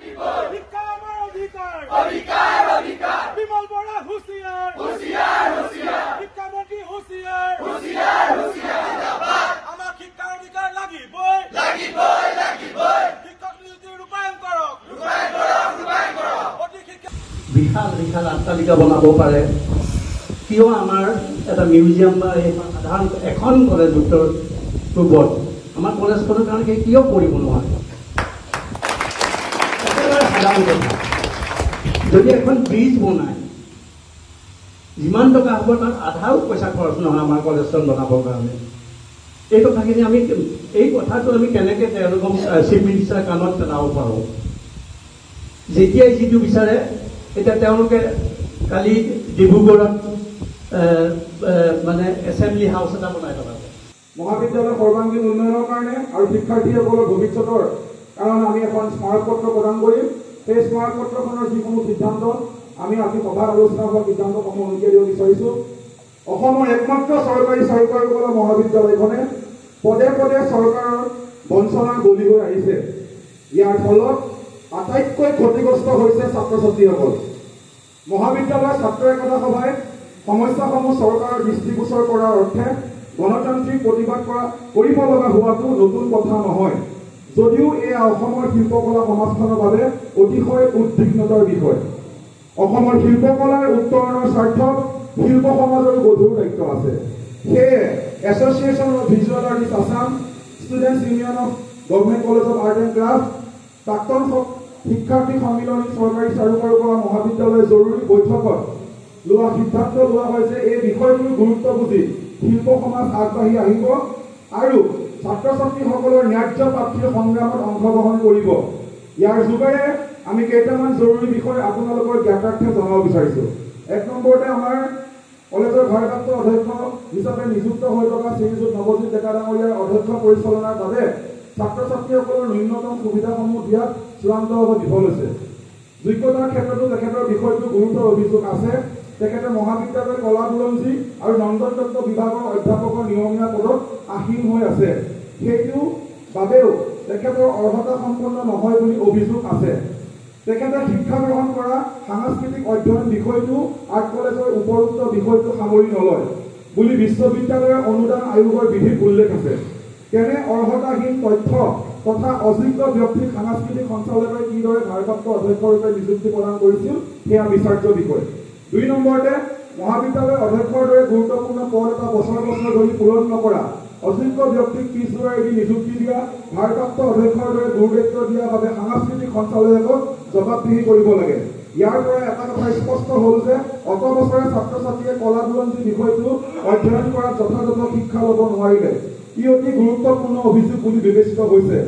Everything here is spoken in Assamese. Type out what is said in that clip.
শিক্ষা আমাৰ অধিকাৰ বিমল বৰা হুঁচিয়াৰ শিক্ষামন্ত্ৰী হুঁচিয়াৰ আমাক শিক্ষাৰ অধিকাৰ লাগিবই শিক্ষক নিযুক্তি ৰূপায়ণ কৰক অতি শিক্ষা বিশাল বিশাল আট্টালিকা বনাব পাৰে কিয় আমাৰ এটা মিউজিয়াম বা সাধাৰণ এখন কলেজ উত্তৰ পূৰ্বত আমাৰ কলেজখনৰ কাৰণে সেই কিয় কৰিব নোৱাৰে একেবাৰে সাধাৰণ কথা যদি এখন ব্ৰিজ বনায় যিমান টকা হ'ব তাত আধাও পইচা খৰচ নহয় আমাৰ কলেজখন বনাবৰ কাৰণে এই কথাখিনি আমি এই কথাটো আমি কেনেকৈ তেওঁলোকক চিফ মিনিষ্টাৰৰ কামত পেলাব পাৰোঁ যেতিয়াই যিটো বিচাৰে এতিয়া তেওঁলোকে কালি ডিব্ৰুগড়ত মানে এছেম্বলি হাউচ এটা বনাই পেলালে মহাবিদ্যালয়ৰ সৰ্বাংগীন উন্নয়নৰ কাৰণে আৰু শিক্ষাৰ্থীসকলৰ ভৱিষ্যতৰ কাৰণে আমি এখন স্মাৰকপত্ৰ প্ৰদান কৰিম সেই স্মাৰকপত্ৰখনৰ যিসমূহ সিদ্ধান্ত আমি আজি সভাত আলোচনা হোৱা সিদ্ধান্তসমূহ উলিয়াই দিব বিচাৰিছোঁ অসমৰ একমাত্ৰ চৰকাৰী মহাবিদ্যালয়খনে পদে পদে চৰকাৰৰ বঞ্চনাৰ বলি হৈ আহিছে ইয়াৰ ফলত আটাইতকৈ ক্ষতিগ্ৰস্ত হৈছে ছাত্ৰ ছাত্ৰীসকল মহাবিদ্যালয়ৰ ছাত্ৰ একতা সভাই সমস্যাসমূহ চৰকাৰৰ দৃষ্টিগোচৰ কৰাৰ অৰ্থে গণতান্ত্ৰিক প্ৰতিবাদ কৰিব লগা হোৱাটো নতুন কথা নহয় যদিও এয়া অসমৰ শিল্পকলা সমাজখনৰ বাবে অতিশয় উদ্বিগ্নতাৰ বিষয় অসমৰ শিল্পকলাৰ উত্তৰণৰ স্বাৰ্থত শিল্প সমাজৰ গধুৰ দায়িত্ব আছে সেয়ে association of visual artist Assam students union of government college of art and craft প্ৰাক্তন শিক্ষাৰ্থী সন্মিলনী চৰকাৰী চাৰুকাৰুকলা মহাবিদ্যালয়ৰ জৰুৰী বৈঠকত লোৱা সিদ্ধান্ত লোৱা হৈছে এই বিষয়টোৰ গুৰুত্ব বুজি শিল্প সমাজ আগবাঢ়ি আহিব আৰু ছাত্ৰ ছাত্ৰীসকলৰ ন্যায্য প্ৰাপ্তিৰ সংগ্ৰামত অংশগ্ৰহণ কৰিব ইয়াৰ যোগেৰে আমি কেইটামান জৰুৰী বিষয় আপোনালোকৰ জ্ঞাতাৰ্থে জনাব বিচাৰিছোঁ এক নম্বৰতে আমাৰ কলেজৰ ভাৰপ্ৰাপ্ত অধ্যক্ষ হিচাপে নিযুক্ত হৈ থকা শ্ৰীযুত নৱজিৎ ডেকা ডাঙৰীয়াৰ অধ্যক্ষ পৰিচালনাৰ বাবে ছাত্ৰ ছাত্ৰীসকলৰ ন্যূনতম সুবিধাসমূহ দিয়াত চূড়ান্তভাৱে বিফল হৈছে যোগ্যতাৰ ক্ষেত্ৰতো তেখেতৰ বিষয়টো গুৰুতৰ অভিযোগ আছে তেখেতে মহাবিদ্যালয়ৰ কলা বুৰঞ্জী আৰু নন্দনতত্ত্ব বিভাগৰ অধ্যাপকৰ নিয়মীয়া পদত আসীন হৈ আছে সেইটো বাবেও তেখেতৰ অৰ্হতা সম্পন্ন নহয় বুলি অভিযোগ আছে তেখেতে শিক্ষা গ্ৰহণ কৰা সাংস্কৃতিক অধ্যয়ন বিষয়টো আৰ্ট কলেজৰ উপৰোক্ত বিষয়টো সামৰি নলয় বুলি বিশ্ববিদ্যালয়ৰ অনুদান আয়োগৰ বিধিত উল্লেখ আছে তেনে অৰ্হতাহীন তথ্য তথা অযোগ্য ব্যক্তিক সাংস্কৃতিক সঞ্চালকালয়ে কিদৰে ভাৰপ্ৰাপ্ত অধ্যক্ষৰূপে নিযুক্তি প্ৰদান কৰিছিল সেয়া বিচাৰ্য বিষয় দুই নম্বৰতে মহাবিদ্যালয়ৰ অধ্যক্ষৰ দৰে গুৰুত্বপূৰ্ণ পদ এটা বছৰ বছৰ ধৰি পূৰণ নকৰা অযোগ্য ব্যক্তিক পিছুৱাই দি নিযুক্তি দিয়া ভাৰপ্ৰাপ্ত অধ্যক্ষৰ দৰে গুৰুদায়িত্ব দিয়াৰ বাবে সাংস্কৃতিক সঞ্চালকালয়ক জবাবদিহি কৰিব লাগে ইয়াৰ পৰা এটা কথা স্পষ্ট হ'ল যে অত বছৰে ছাত্ৰ ছাত্ৰীয়ে কলা বুৰঞ্জী বিষয়টো অধ্যয়ন কৰাত যথাযথ শিক্ষা ল'ব নোৱাৰিলে ই অতি গুৰুত্বপূৰ্ণ অভিযোগ বুলি বিবেচিত হৈছে